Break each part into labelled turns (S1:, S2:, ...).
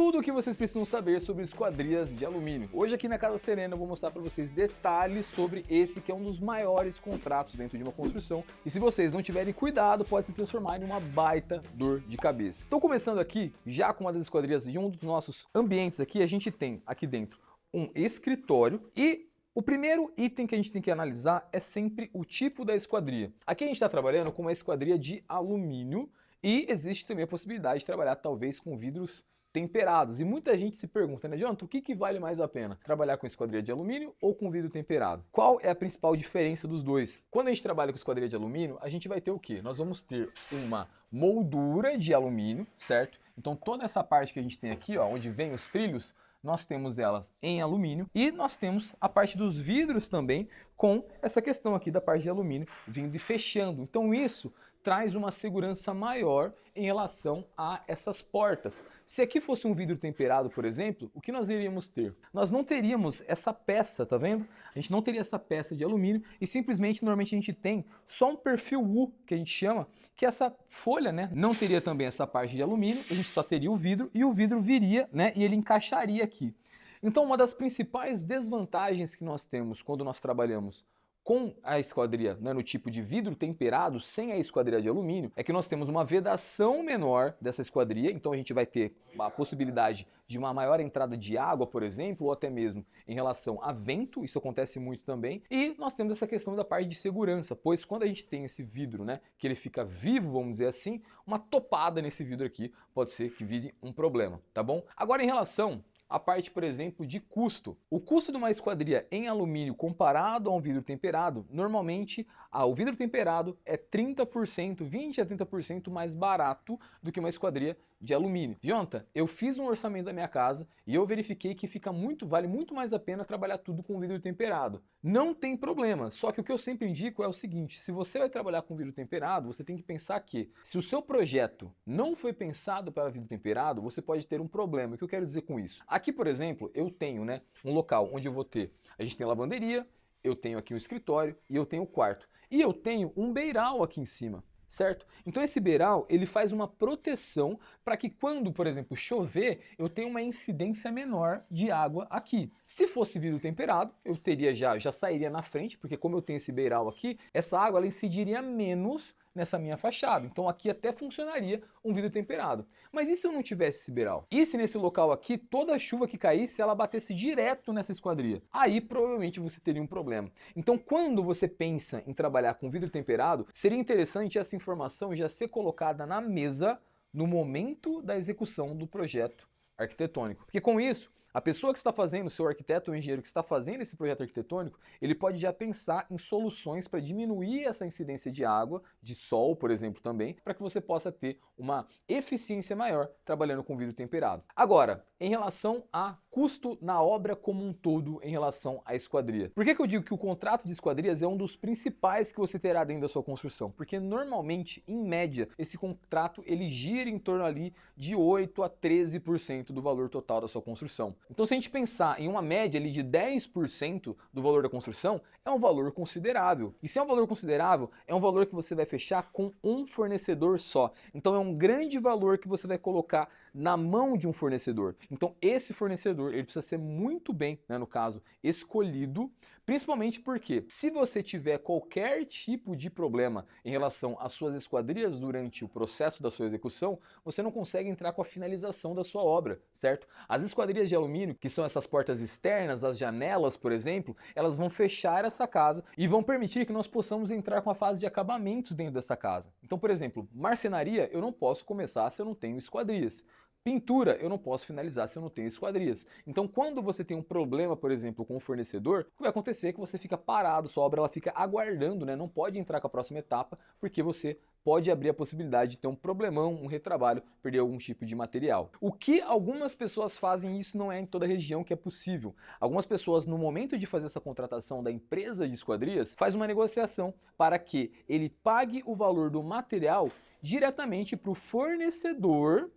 S1: tudo o que vocês precisam saber sobre esquadrias de alumínio. Hoje aqui na Casa Serena eu vou mostrar para vocês detalhes sobre esse que é um dos maiores contratos dentro de uma construção e se vocês não tiverem cuidado pode se transformar em uma baita dor de cabeça. Estou começando aqui já com uma das esquadrias de um dos nossos ambientes aqui. A gente tem aqui dentro um escritório e o primeiro item que a gente tem que analisar é sempre o tipo da esquadria. Aqui a gente está trabalhando com uma esquadria de alumínio e existe também a possibilidade de trabalhar talvez com vidros temperados. E muita gente se pergunta, né, Jonathan, o que vale mais a pena? Trabalhar com esquadria de alumínio ou com vidro temperado? Qual é a principal diferença dos dois? Quando a gente trabalha com esquadria de alumínio, a gente vai ter o quê? Nós vamos ter uma moldura de alumínio, certo? Então toda essa parte que a gente tem aqui, ó, onde vem os trilhos, nós temos elas em alumínio e nós temos a parte dos vidros também com essa questão aqui da parte de alumínio vindo e fechando. Então isso traz uma segurança maior em relação a essas portas. Se aqui fosse um vidro temperado, por exemplo, o que nós iríamos ter? Nós não teríamos essa peça, tá vendo? A gente não teria essa peça de alumínio e simplesmente, normalmente a gente tem só um perfil U, que a gente chama, que essa folha, né? Não teria também essa parte de alumínio, a gente só teria o vidro e o vidro viria, né? E ele encaixaria aqui. Então, uma das principais desvantagens que nós temos quando nós trabalhamos com a esquadria, né, no tipo de vidro temperado, sem a esquadria de alumínio, é que nós temos uma vedação menor dessa esquadria, então a gente vai ter a possibilidade de uma maior entrada de água, por exemplo, ou até mesmo em relação a vento, isso acontece muito também, e nós temos essa questão da parte de segurança, pois quando a gente tem esse vidro, né, que ele fica vivo, vamos dizer assim, uma topada nesse vidro aqui pode ser que vire um problema, tá bom? Agora em relação a parte, por exemplo, de custo. O custo de uma esquadria em alumínio comparado a um vidro temperado, normalmente o vidro temperado é 30%, 20 a 30% mais barato do que uma esquadria de alumínio. Jonathan, eu fiz um orçamento da minha casa e eu verifiquei que vale muito mais a pena trabalhar tudo com vidro temperado. Não tem problema, só que o que eu sempre indico é o seguinte, se você vai trabalhar com vidro temperado, você tem que pensar que se o seu projeto não foi pensado para vidro temperado, você pode ter um problema. O que eu quero dizer com isso? Aqui, por exemplo, eu tenho, né, um local onde eu vou ter, a gente tem lavanderia, eu tenho aqui um escritório e eu tenho o quarto. E eu tenho um beiral aqui em cima, certo? Então esse beiral, ele faz uma proteção para que quando, por exemplo, chover, eu tenha uma incidência menor de água aqui. Se fosse vidro temperado, eu teria já sairia na frente, porque como eu tenho esse beiral aqui, essa água ela incidiria menos nessa minha fachada. Então aqui até funcionaria um vidro temperado. Mas e se eu não tivesse esse beiral? E se nesse local aqui, toda a chuva que caísse, ela batesse direto nessa esquadria? Aí provavelmente você teria um problema. Então quando você pensa em trabalhar com vidro temperado, seria interessante essa informação já ser colocada na mesa no momento da execução do projeto arquitetônico. Porque com isso, a pessoa que está fazendo, o seu arquiteto ou engenheiro que está fazendo esse projeto arquitetônico, ele pode já pensar em soluções para diminuir essa incidência de água, de sol, por exemplo, também, para que você possa ter uma eficiência maior trabalhando com vidro temperado. Agora, em relação a custo na obra como um todo em relação à esquadria. Por que eu digo que o contrato de esquadrias é um dos principais que você terá dentro da sua construção? Porque normalmente, em média, esse contrato ele gira em torno ali de 8 a 13% do valor total da sua construção. Então se a gente pensar em uma média ali de 10% do valor da construção, é um valor considerável. E se é um valor considerável, é um valor que você vai fechar com um fornecedor só. Então é um grande valor que você vai colocar na mão de um fornecedor. Então esse fornecedor, ele precisa ser muito bem, né, no caso, escolhido, principalmente porque se você tiver qualquer tipo de problema em relação às suas esquadrias durante o processo da sua execução, você não consegue entrar com a finalização da sua obra, certo? As esquadrias de alumínio, que são essas portas externas, as janelas, por exemplo, elas vão fechar essa casa e vão permitir que nós possamos entrar com a fase de acabamentos dentro dessa casa. Então, por exemplo, marcenaria eu não posso começar se eu não tenho esquadrias. Pintura, eu não posso finalizar se eu não tenho esquadrias. Então, quando você tem um problema, por exemplo, com o fornecedor, o que vai acontecer é que você fica parado, sua obra ela fica aguardando, né? Não pode entrar com a próxima etapa, porque você pode abrir a possibilidade de ter um problemão, um retrabalho, perder algum tipo de material. O que algumas pessoas fazem, isso não é em toda a região que é possível. Algumas pessoas, no momento de fazer essa contratação da empresa de esquadrias, faz uma negociação para que ele pague o valor do material diretamente para o fornecedor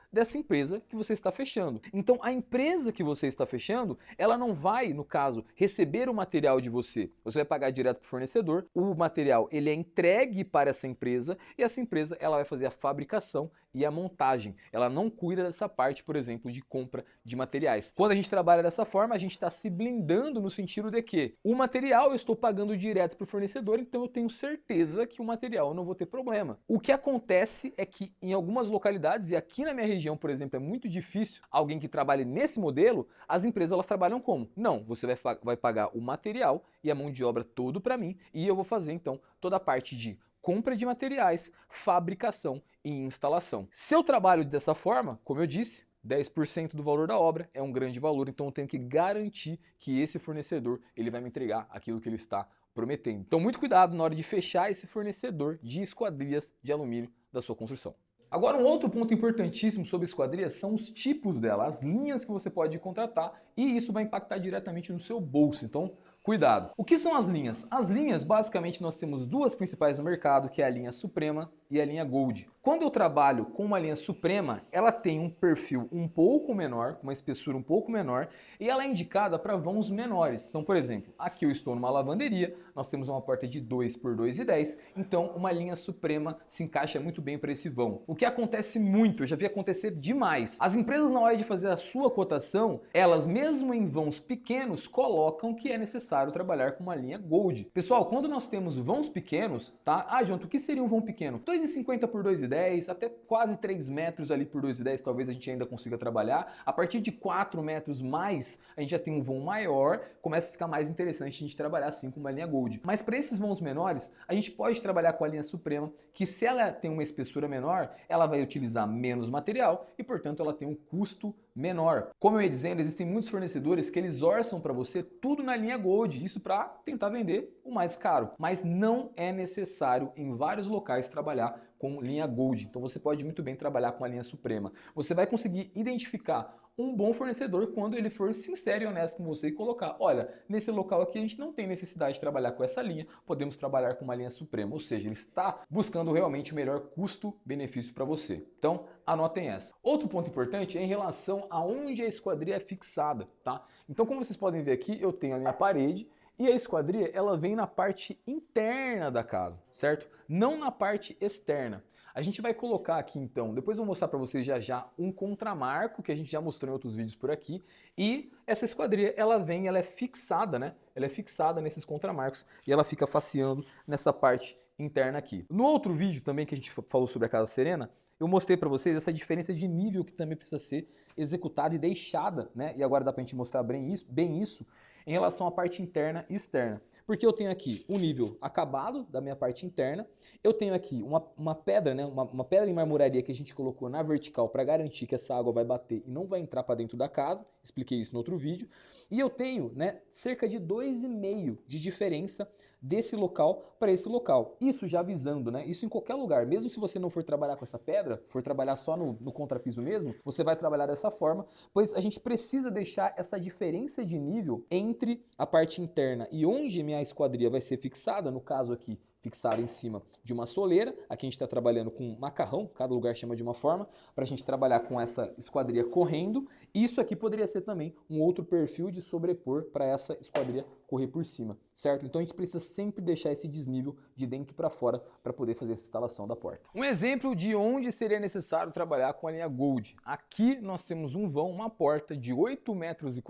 S1: dessa empresa que você está fechando. Então a empresa que você está fechando, ela não vai, no caso, receber o material de você. Você vai pagar direto para o fornecedor, o material ele é entregue para essa empresa e essa empresa ela vai fazer a fabricação e a montagem. Ela não cuida dessa parte, por exemplo, de compra de materiais. Quando a gente trabalha dessa forma, a gente está se blindando no sentido de que o material eu estou pagando direto para o fornecedor, então eu tenho certeza que o material eu não vou ter problema. O que acontece é que em algumas localidades, e aqui na minha região, por exemplo, é muito difícil alguém que trabalhe nesse modelo, as empresas elas trabalham como? Não, você vai pagar o material e a mão de obra todo para mim e eu vou fazer então toda a parte de compra de materiais, fabricação e instalação. Se eu trabalho dessa forma, como eu disse, 10% do valor da obra é um grande valor, então eu tenho que garantir que esse fornecedor ele vai me entregar aquilo que ele está prometendo. Então muito cuidado na hora de fechar esse fornecedor de esquadrias de alumínio da sua construção. Agora, um outro ponto importantíssimo sobre esquadrias são os tipos dela, as linhas que você pode contratar, e isso vai impactar diretamente no seu bolso. Então, cuidado. O que são as linhas? As linhas, basicamente, nós temos duas principais no mercado, que é a linha Suprema e a linha Gold. Quando eu trabalho com uma linha Suprema, ela tem um perfil um pouco menor, uma espessura um pouco menor, e ela é indicada para vãos menores. Então, por exemplo, aqui eu estou numa lavanderia, nós temos uma porta de 2 por 2,10, então uma linha Suprema se encaixa muito bem para esse vão. O que acontece muito, eu já vi acontecer demais, as empresas na hora de fazer a sua cotação, elas mesmo em vãos pequenos, colocam que é necessário trabalhar com uma linha Gold. Pessoal, quando nós temos vãos pequenos, tá? Ah, Jonathan, o que seria um vão pequeno? 2,50 por 2,10, até quase 3 metros ali por 2,10, talvez a gente ainda consiga trabalhar. A partir de 4 metros mais, a gente já tem um vão maior, começa a ficar mais interessante a gente trabalhar assim com uma linha Gold. Mas para esses vãos menores, a gente pode trabalhar com a linha Suprema, que se ela tem uma espessura menor, ela vai utilizar menos material e, portanto, ela tem um custo menor. Como eu ia dizendo, existem muitos fornecedores que eles orçam para você tudo na linha Gold, isso para tentar vender o mais caro. Mas não é necessário em vários locais trabalhar com linha Gold. Então você pode muito bem trabalhar com a linha Suprema. Você vai conseguir identificar um bom fornecedor quando ele for sincero e honesto com você e colocar, olha, nesse local aqui a gente não tem necessidade de trabalhar com essa linha, podemos trabalhar com uma linha Suprema, ou seja, ele está buscando realmente o melhor custo-benefício para você. Então, anotem essa. Outro ponto importante é em relação a onde a esquadria é fixada, tá? Então, como vocês podem ver aqui, eu tenho a minha parede e a esquadria, ela vem na parte interna da casa, certo? Não na parte externa. A gente vai colocar aqui então, depois eu vou mostrar para vocês já um contramarco que a gente já mostrou em outros vídeos por aqui, e essa esquadria ela é fixada, né? Ela é fixada nesses contramarcos e ela fica faceando nessa parte interna aqui. No outro vídeo também que a gente falou sobre a Casa Serena, eu mostrei para vocês essa diferença de nível que também precisa ser executada e deixada, né? E agora dá para a gente mostrar bem isso em relação à parte interna e externa. Porque eu tenho aqui um nível acabado da minha parte interna, eu tenho aqui uma pedra, né, uma pedra em marmoraria que a gente colocou na vertical para garantir que essa água vai bater e não vai entrar para dentro da casa, expliquei isso no outro vídeo, e eu tenho, né, cerca de 2,5 de diferença desse local para esse local. Isso já avisando, né? Isso em qualquer lugar. Mesmo se você não for trabalhar com essa pedra, for trabalhar só no contrapiso mesmo, você vai trabalhar dessa forma, pois a gente precisa deixar essa diferença de nível entre a parte interna e onde minha esquadria vai ser fixada, no caso aqui, fixada em cima de uma soleira. Aqui a gente está trabalhando com macarrão, cada lugar chama de uma forma, para a gente trabalhar com essa esquadria correndo. Isso aqui poderia ser também um outro perfil de sobrepor para essa esquadria correr por cima, certo? Então a gente precisa sempre deixar esse desnível de dentro para fora para poder fazer essa instalação da porta. Um exemplo de onde seria necessário trabalhar com a linha Gold. Aqui nós temos um vão, uma porta de 8,40 metros,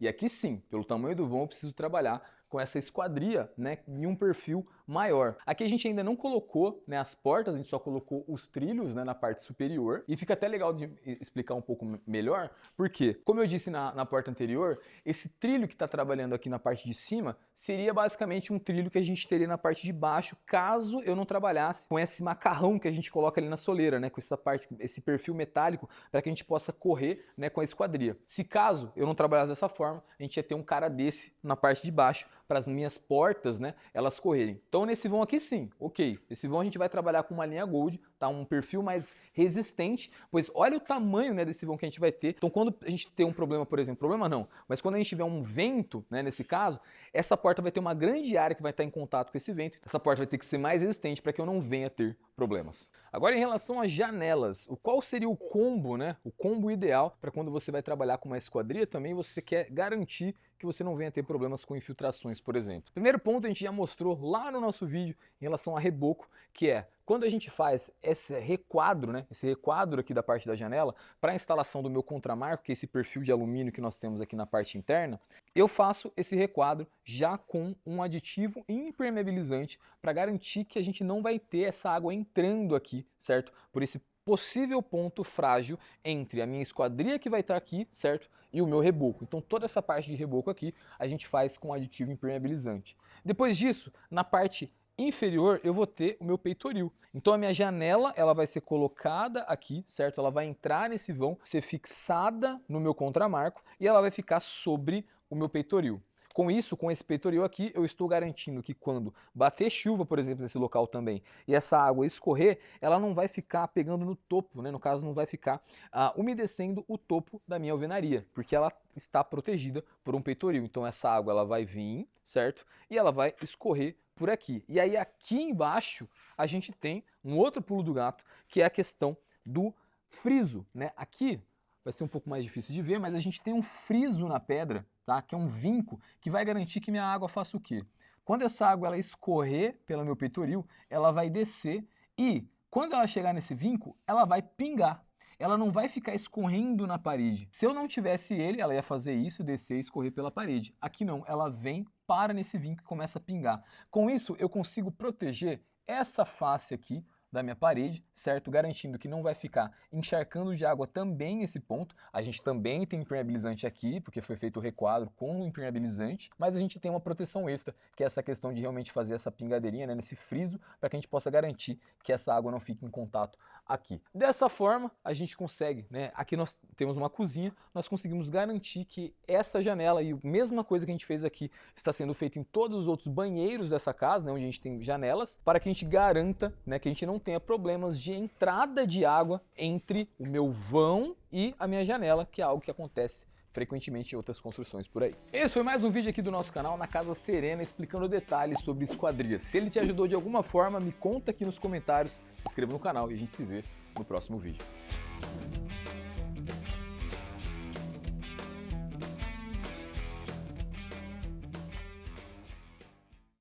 S1: e aqui sim, pelo tamanho do vão eu preciso trabalhar com essa esquadria, né, em um perfil maior. Aqui a gente ainda não colocou, né, as portas, a gente só colocou os trilhos, né, na parte superior, e fica até legal de explicar um pouco melhor, porque, como eu disse na porta anterior, esse trilho que está trabalhando aqui na parte de cima seria basicamente um trilho que a gente teria na parte de baixo, caso eu não trabalhasse com esse macarrão que a gente coloca ali na soleira, né, com essa parte, esse perfil metálico, para que a gente possa correr, né, com a esquadria. Se caso eu não trabalhasse dessa forma, a gente ia ter um cara desse na parte de baixo, para as minhas portas, né, elas correrem. Então nesse vão aqui sim, ok, esse vão a gente vai trabalhar com uma linha Gold, tá, um perfil mais resistente, pois olha o tamanho, né, desse vão que a gente vai ter. Então quando a gente tem um problema, por exemplo, problema não, mas quando a gente tiver um vento, né, nesse caso, essa porta vai ter uma grande área que vai estar em contato com esse vento, essa porta vai ter que ser mais resistente para que eu não venha ter problemas. Agora em relação às janelas, qual seria o combo, né, o combo ideal para quando você vai trabalhar com uma esquadria, também você quer garantir que você não venha ter problemas com infiltrações, por exemplo. Primeiro ponto a gente já mostrou lá no nosso vídeo em relação a reboco, que é Quando a gente faz esse requadro, né, esse requadro aqui da parte da janela, para a instalação do meu contramarco, que é esse perfil de alumínio que nós temos aqui na parte interna, eu faço esse requadro já com um aditivo impermeabilizante para garantir que a gente não vai ter essa água entrando aqui, certo? Por esse possível ponto frágil entre a minha esquadria que vai estar aqui, certo? E o meu reboco. Então toda essa parte de reboco aqui a gente faz com aditivo impermeabilizante. Depois disso, na parte inferior eu vou ter o meu peitoril. Então a minha janela ela vai ser colocada aqui, certo? Ela vai entrar nesse vão, ser fixada no meu contramarco e ela vai ficar sobre o meu peitoril. Com isso, com esse peitoril aqui, eu estou garantindo que quando bater chuva, por exemplo, nesse local também, e essa água escorrer, ela não vai ficar pegando no topo, né? No caso, não vai ficar umedecendo o topo da minha alvenaria, porque ela está protegida por um peitoril. Então essa água ela vai vir, certo? E ela vai escorrer por aqui. E aí aqui embaixo a gente tem um outro pulo do gato, que é a questão do friso, né? Aqui vai ser um pouco mais difícil de ver, mas a gente tem um friso na pedra, tá? Que é um vinco que vai garantir que minha água faça o quê? Quando essa água ela escorrer pelo meu peitoril, ela vai descer e quando ela chegar nesse vinco, ela vai pingar. Ela não vai ficar escorrendo na parede. Se eu não tivesse ele, ela ia fazer isso, descer e escorrer pela parede. Aqui não, ela vem, para nesse vinco e começa a pingar. Com isso, eu consigo proteger essa face aqui da minha parede, certo? Garantindo que não vai ficar encharcando de água também esse ponto. A gente também tem impermeabilizante aqui, porque foi feito o requadro com o impermeabilizante, mas a gente tem uma proteção extra, que é essa questão de realmente fazer essa pingadeirinha, né, nesse friso, para que a gente possa garantir que essa água não fique em contato aqui. Dessa forma, a gente consegue, né, aqui nós temos uma cozinha, nós conseguimos garantir que essa janela e a mesma coisa que a gente fez aqui está sendo feita em todos os outros banheiros dessa casa, né, onde a gente tem janelas, para que a gente garanta, né, que a gente não tenha problemas de entrada de água entre o meu vão e a minha janela, que é algo que acontece frequentemente em outras construções por aí. Esse foi mais um vídeo aqui do nosso canal na Casa Serena, explicando detalhes sobre esquadrias. Se ele te ajudou de alguma forma, me conta aqui nos comentários, se inscreva no canal e a gente se vê no próximo vídeo.